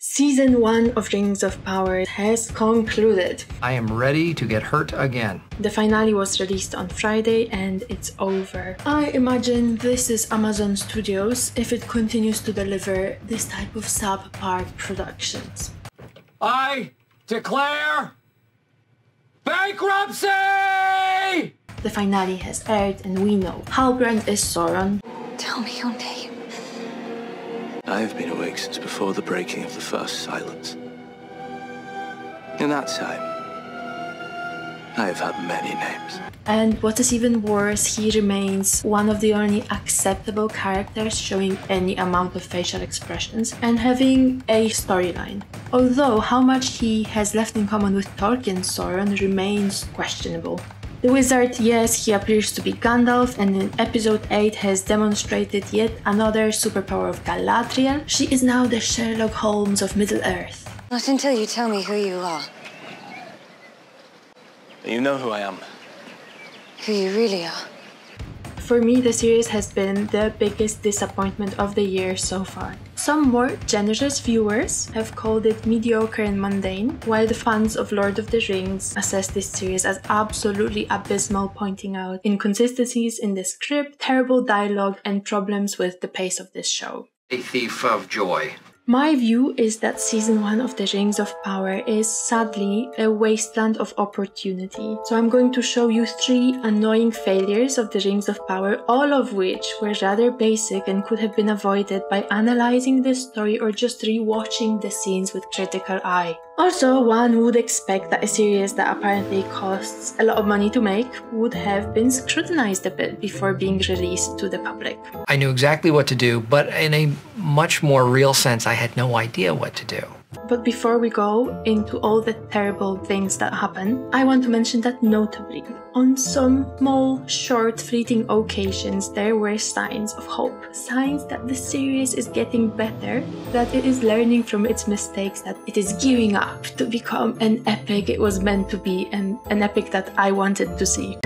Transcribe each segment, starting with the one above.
Season 1 of Rings of Power has concluded. I am ready to get hurt again. The finale was released on Friday and it's over. I imagine this is Amazon Studios if it continues to deliver this type of subpar productions. I declare bankruptcy! The finale has aired and we know Halbrand is Sauron. Tell me your name. I have been awake since before the breaking of the first silence. In that time, I have had many names. And what is even worse, he remains one of the only acceptable characters showing any amount of facial expressions and having a storyline. Although how much he has left in common with Tolkien's Sauron remains questionable. The wizard, yes, he appears to be Gandalf, and in episode 8 has demonstrated yet another superpower of Galadriel. She is now the Sherlock Holmes of Middle-earth. Not until you tell me who you are. You know who I am. Who you really are. For me, the series has been the biggest disappointment of the year so far. Some more generous viewers have called it mediocre and mundane, while the fans of Lord of the Rings assess this series as absolutely abysmal, pointing out inconsistencies in the script, terrible dialogue, and problems with the pace of this show. A thief of joy. My view is that Season 1 of the Rings of Power is sadly a wasteland of opportunity. So I'm going to show you 3 annoying failures of the Rings of Power, all of which were rather basic and could have been avoided by analyzing the story or just rewatching the scenes with critical eye. Also, one would expect that a series that apparently costs a lot of money to make would have been scrutinized a bit before being released to the public. I knew exactly what to do, but in a much more real sense, I had no idea what to do. But before we go into all the terrible things that happen, I want to mention that notably, on some small, short, fleeting occasions, there were signs of hope. Signs that the series is getting better, that it is learning from its mistakes, that it is gearing up to become an epic it was meant to be, and an epic that I wanted to see.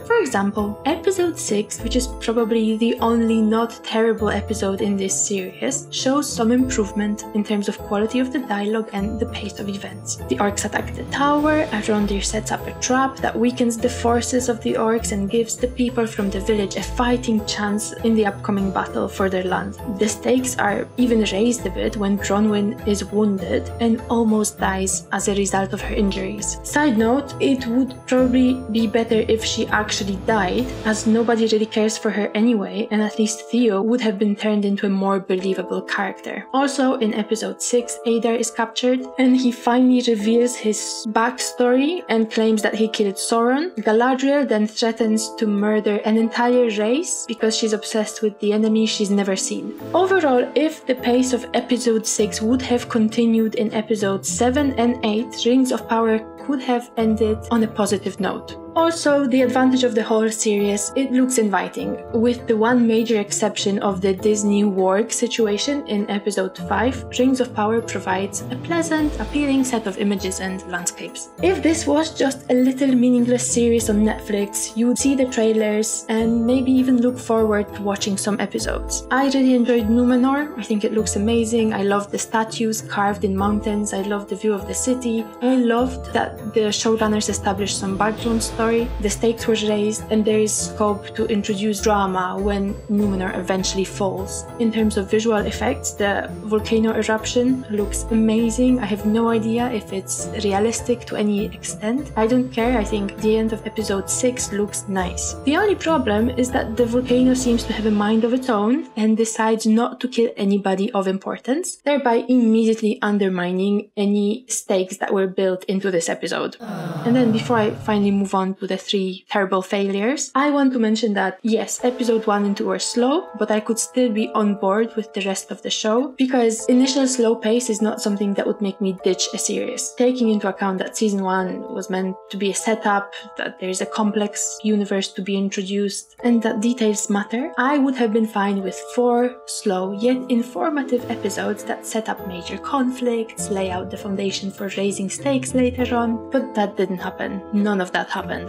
For example, episode 6, which is probably the only not terrible episode in this series, shows some improvement in terms of quality of the dialogue and the pace of events. The orcs attack the tower, Arondir sets up a trap that weakens the forces of the orcs and gives the people from the village a fighting chance in the upcoming battle for their land. The stakes are even raised a bit when Bronwyn is wounded and almost dies as a result of her injuries. Side note, it would probably be better if she actually died, as nobody really cares for her anyway, and at least Theo would have been turned into a more believable character. Also, in episode 6, Adar is captured, and he finally reveals his backstory and claims that he killed Sauron. Galadriel then threatens to murder an entire race because she's obsessed with the enemy she's never seen. Overall, if the pace of episode 6 would have continued in episodes 7 and 8, Rings of Power could have ended on a positive note. Also, the advantage of the whole series, it looks inviting, with the one major exception of the Disney warg situation in episode 5, Rings of Power provides a pleasant, appealing set of images and landscapes. If this was just a little meaningless series on Netflix, you would see the trailers and maybe even look forward to watching some episodes. I really enjoyed Numenor. I think it looks amazing. I loved the statues carved in mountains. I loved the view of the city. I loved that the showrunners established some background story. The stakes were raised and there is scope to introduce drama when Numenor eventually falls. In terms of visual effects, the volcano eruption looks amazing. I have no idea if it's realistic to any extent. I don't care, I think the end of episode 6 looks nice. The only problem is that the volcano seems to have a mind of its own and decides not to kill anybody of importance, thereby immediately undermining any stakes that were built into this episode. And then before I finally move on to the 3 terrible failures, I want to mention that yes, episode 1 and 2 were slow, but I could still be on board with the rest of the show because initial slow pace is not something that would make me ditch a series. Taking into account that season 1 was meant to be a setup, that there is a complex universe to be introduced, and that details matter, I would have been fine with 4 slow yet informative episodes that set up major conflicts, lay out the foundation for raising stakes later on, but that didn't happen. None of that happened.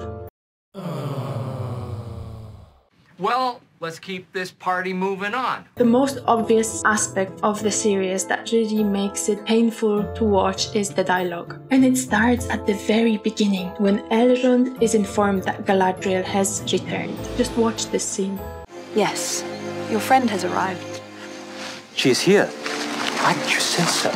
Well, Let's keep this party moving on. The most obvious aspect of the series that really makes it painful to watch is the dialogue. And it starts at the very beginning, when Elrond is informed that Galadriel has returned. Just watch this scene. Yes, your friend has arrived. She is here. Why didn't you say so?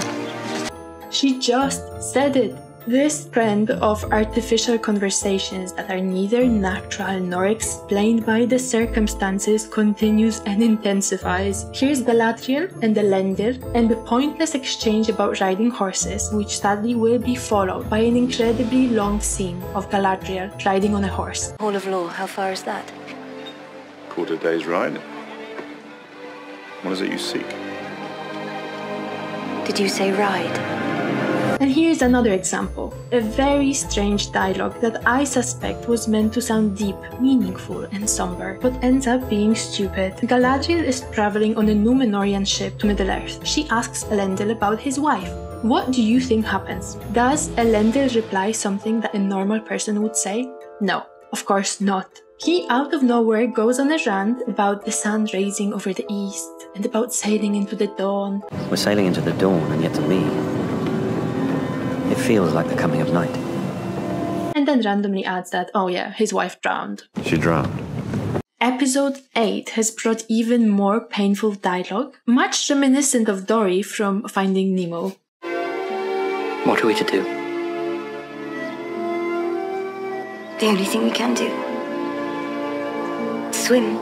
She just said it. This trend of artificial conversations that are neither natural nor explained by the circumstances continues and intensifies. Here's Galadriel and Elendil and the pointless exchange about riding horses, which sadly will be followed by an incredibly long scene of Galadriel riding on a horse. Hall of Law, how far is that? Quarter day's ride. What is it you seek? Did you say ride? And here's another example, a very strange dialogue that I suspect was meant to sound deep, meaningful, and somber, but ends up being stupid. Galadriel is traveling on a Númenórean ship to Middle-earth. She asks Elendil about his wife. What do you think happens? Does Elendil reply something that a normal person would say? No, of course not. He out of nowhere goes on a rant about the sun rising over the east and about sailing into the dawn. We're sailing into the dawn and yet to me, it feels like the coming of night. And then randomly adds that, oh yeah, his wife drowned. She drowned. Episode 8 has brought even more painful dialogue, much reminiscent of Dory from Finding Nemo. What are we to do? The only thing we can do. Swim.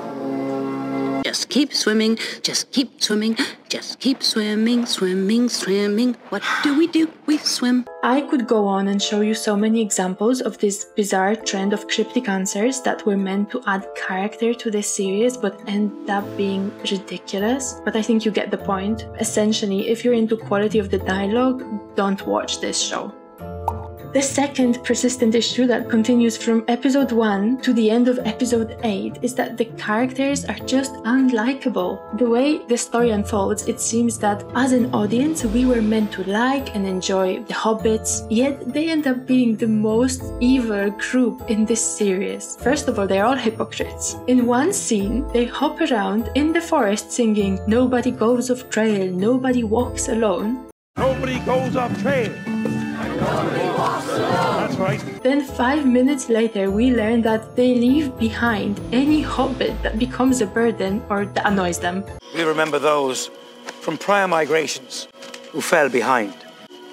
Just keep swimming, just keep swimming, just keep swimming, swimming, swimming. What do? We swim. I could go on and show you so many examples of this bizarre trend of cryptic answers that were meant to add character to this series but end up being ridiculous. But I think you get the point. Essentially, if you're into quality of the dialogue, don't watch this show. The second persistent issue that continues from episode 1 to the end of episode 8 is that the characters are just unlikable. The way the story unfolds, it seems that as an audience we were meant to like and enjoy the hobbits, yet they end up being the most evil group in this series. First of all, they're all hypocrites. In one scene, they hop around in the forest singing, "Nobody goes off trail, nobody walks alone." Nobody goes off trail. That's right. Then 5 minutes later we learn that they leave behind any hobbit that becomes a burden or that annoys them. We remember those from prior migrations who fell behind.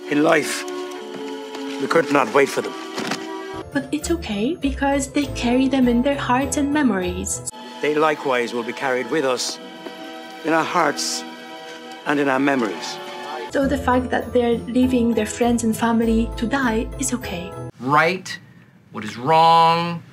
In life, we could not wait for them. But it's okay because they carry them in their hearts and memories. They likewise will be carried with us in our hearts and in our memories. So the fact that they're leaving their friends and family to die is okay. Right? What is wrong?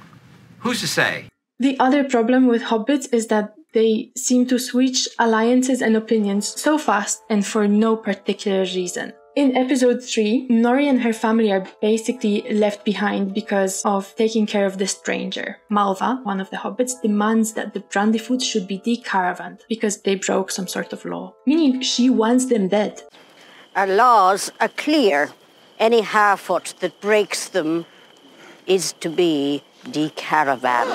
Who's to say? The other problem with hobbits is that they seem to switch alliances and opinions so fast and for no particular reason. In episode 3, Nori and her family are basically left behind because of taking care of the stranger. Malva, one of the hobbits, demands that the Brandyfoots should be decaravanned because they broke some sort of law, meaning she wants them dead. Our laws are clear. Any Harfoot that breaks them is to be decaravanned.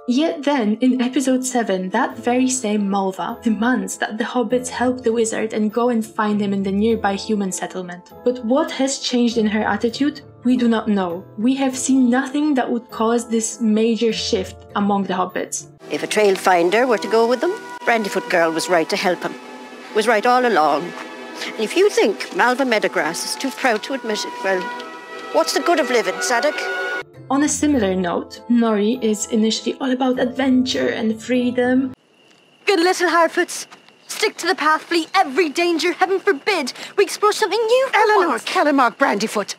Yet then, in episode 7, that very same Malva demands that the hobbits help the wizard and go and find him in the nearby human settlement. But what has changed in her attitude? We do not know. We have seen nothing that would cause this major shift among the hobbits. If a trail finder were to go with them, Brandyfoot Girl was right to help him. Was right all along. And if you think Malva Meadowgrass is too proud to admit it, well, what's the good of living, Sadok? On a similar note, Nori is initially all about adventure and freedom. Good little Harfoots. Stick to the path, flee every danger, heaven forbid. We explore something new for Eleanor once. Kellermark Brandyfoot.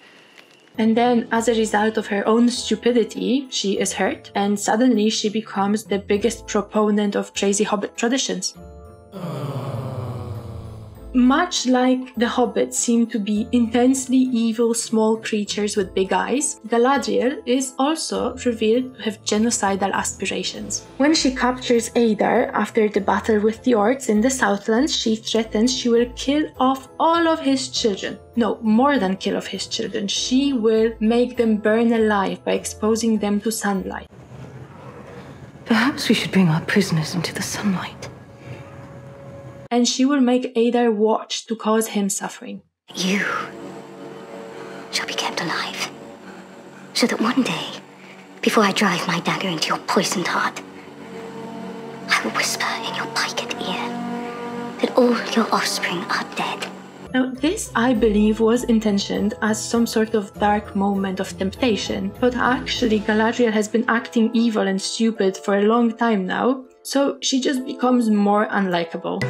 And then, as a result of her own stupidity, she is hurt, and suddenly she becomes the biggest proponent of crazy hobbit traditions. Much like the hobbits seem to be intensely evil small creatures with big eyes, Galadriel is also revealed to have genocidal aspirations. When she captures Adar after the battle with the orcs in the Southlands, she threatens she will kill off all of his children. No, more than kill off his children. She will make them burn alive by exposing them to sunlight. Perhaps we should bring our prisoners into the sunlight. And she will make Adar watch to cause him suffering. You shall be kept alive, so that one day, before I drive my dagger into your poisoned heart, I will whisper in your piked ear that all your offspring are dead. Now, this, I believe, was intentioned as some sort of dark moment of temptation, but actually Galadriel has been acting evil and stupid for a long time now, so she just becomes more unlikable.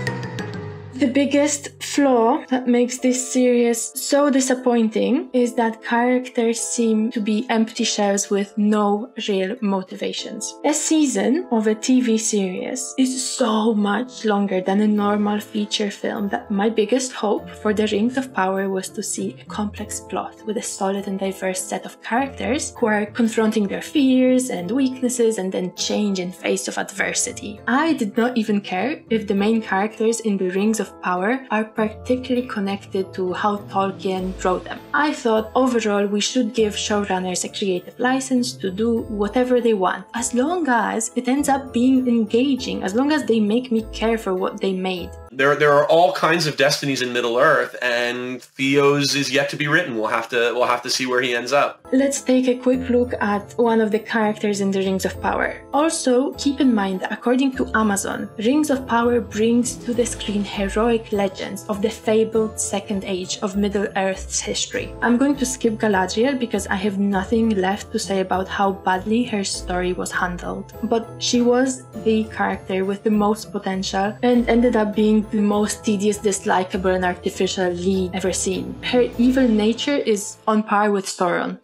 The biggest flaw that makes this series so disappointing is that characters seem to be empty shells with no real motivations. A season of a TV series is so much longer than a normal feature film that my biggest hope for the Rings of Power was to see a complex plot with a solid and diverse set of characters who are confronting their fears and weaknesses and then change in face of adversity. I did not even care if the main characters in the Rings of Power are particularly connected to how Tolkien wrote them. I thought overall we should give showrunners a creative license to do whatever they want, as long as it ends up being engaging, as long as they make me care for what they made. There are all kinds of destinies in Middle-earth, and Theo's is yet to be written. We'll have to see where he ends up. Let's take a quick look at one of the characters in the Rings of Power. Also, keep in mind that according to Amazon, Rings of Power brings to the screen heroic legends of the fabled Second Age of Middle-earth's history. I'm going to skip Galadriel because I have nothing left to say about how badly her story was handled. But she was the character with the most potential and ended up being the most tedious, dislikable and artificial lead ever seen. Her evil nature is on par with Sauron.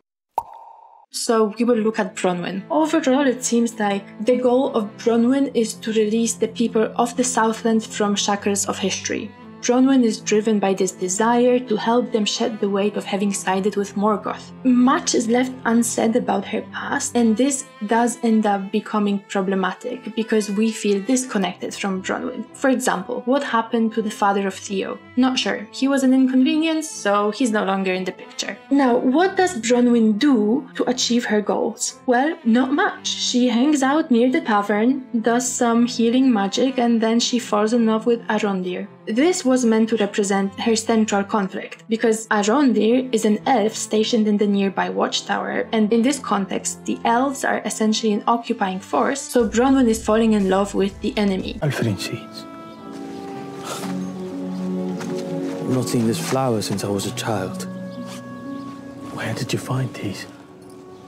So we will look at Bronwyn. Overall, it seems like the goal of Bronwyn is to release the people of the Southland from shackles of history. Bronwyn is driven by this desire to help them shed the weight of having sided with Morgoth. Much is left unsaid about her past, and this does end up becoming problematic because we feel disconnected from Bronwyn. For example, what happened to the father of Theo? Not sure. He was an inconvenience, so he's no longer in the picture. Now, what does Bronwyn do to achieve her goals? Well, not much. She hangs out near the tavern, does some healing magic, and then she falls in love with Arondir. This was meant to represent her central conflict, because Arondir is an elf stationed in the nearby watchtower, and in this context, the elves are essentially an occupying force, so Bronwyn is falling in love with the enemy. Alfred seeds. I've not seen this flower since I was a child. Where did you find these?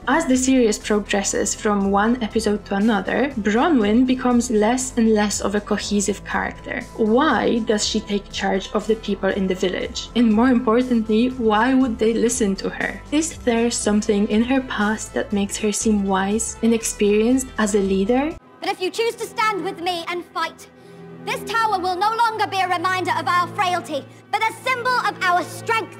As the series progresses from one episode to another, Bronwyn becomes less and less of a cohesive character. Why does she take charge of the people in the village? And more importantly, why would they listen to her? Is there something in her past that makes her seem wise and experienced as a leader? But if you choose to stand with me and fight, this tower will no longer be a reminder of our frailty, but a symbol of our strength.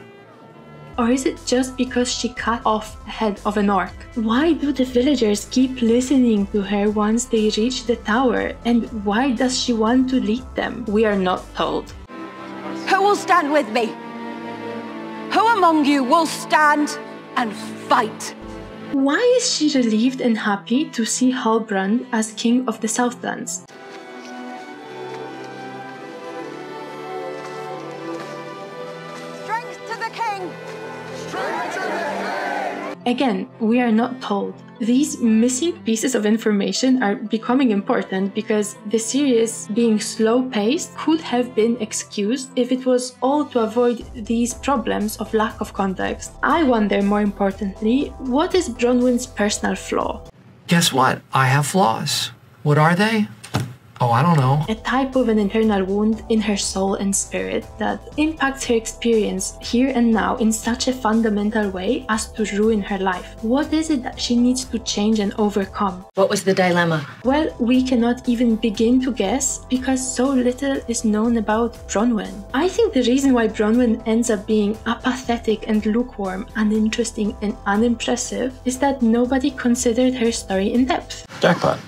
Or is it just because she cut off the head of an orc? Why do the villagers keep listening to her once they reach the tower? And why does she want to lead them? We are not told. Who will stand with me? Who among you will stand and fight? Why is she relieved and happy to see Halbrand as king of the Southlands? Again, we are not told. These missing pieces of information are becoming important because the series, being slow-paced, could have been excused if it was all to avoid these problems of lack of context. I wonder, more importantly, what is Bronwyn's personal flaw? Guess what? I have flaws. What are they? Oh, I don't know. A type of an internal wound in her soul and spirit that impacts her experience here and now in such a fundamental way as to ruin her life. What is it that she needs to change and overcome? What was the dilemma? Well, we cannot even begin to guess because so little is known about Bronwyn. I think the reason why Bronwyn ends up being apathetic and lukewarm, uninteresting and unimpressive is that nobody considered her story in depth. Jackpot.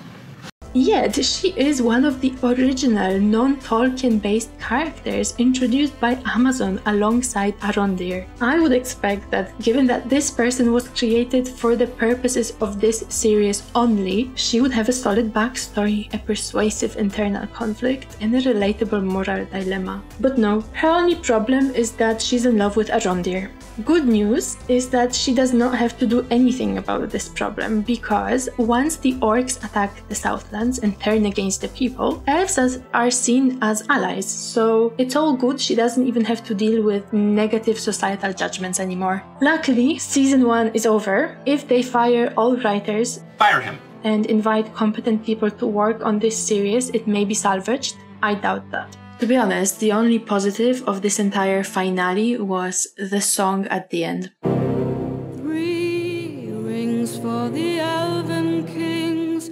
Yet, she is one of the original non-Tolkien-based characters introduced by Amazon alongside Arondir. I would expect that, given that this person was created for the purposes of this series only, she would have a solid backstory, a persuasive internal conflict, and a relatable moral dilemma. But no, her only problem is that she's in love with Arondir. Good news is that she does not have to do anything about this problem, because once the orcs attack the Southlands and turn against the people, elves are seen as allies, so it's all good. She doesn't even have to deal with negative societal judgments anymore. Luckily, season 1 is over. If they fire all writers, fire him, and invite competent people to work on this series, it may be salvaged. I doubt that. To be honest, the only positive of this entire finale was the song at the end. 3 rings for the